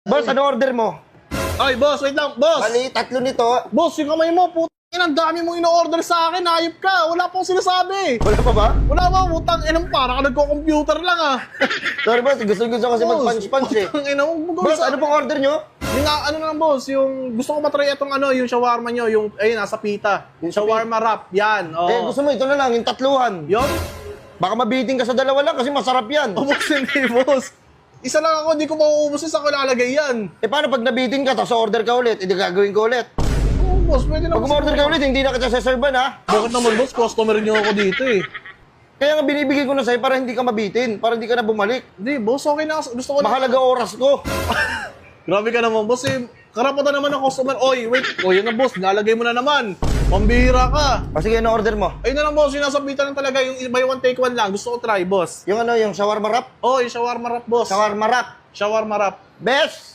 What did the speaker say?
Boss, ano order mo? Ay, boss, wait lang. Boss! Bali, 3 nito. Boss, yung kamay mo, ang dami mong ino-order sa akin. Ayop ka. Wala pong sinasabi. Wala pa ba? Wala ba? Putang inang para ka nagko-computer lang ah. Sorry boss, gusto kasi mag-punch-punch eh. Putang ina mo. Boss, ano pong order nyo? Yung ano lang boss, yung gusto ko matry itong ano, yung shawarma nyo, yung ayun nasa pita. Yung Shawarma wrap, yan. Oh. Eh, gusto mo ito na lang, yung 3. Yun? Baka mabiting ka sa 2 lang kasi masarap yan. Oh, boss, hindi boss. Isa lang ako, hindi ko mauubos sa ko lalagay yan. Eh, paano pag nabiting ka, tapos order ka ulit, hindi gagawin ko ulit. Oh, boss, pwede na. Pag umorder ka ulit, hindi na kita saserban ha. Bakit naman boss, customer nyo ako dito eh. Kaya nga binibigay ko na sa'yo para hindi ka mabitin, para hindi ka na bumalik. Hindi, boss, okay na. Gusto ko na. Mahalaga oras ko. Grabe ka naman, boss eh. Karapatan naman ng customer. Oy, wait. O, yun na, boss. Lalagay mo na naman. Pambihira ka. O sige, ano order mo? Ayun na lang, boss. Yung nasa pita lang talaga. Yung buy one, take one lang. Gusto ko try, boss. Yung ano, yung shawarma wrap? Oh, yung shawarma wrap, boss. Shawarma wrap. Shawarma wrap. Best!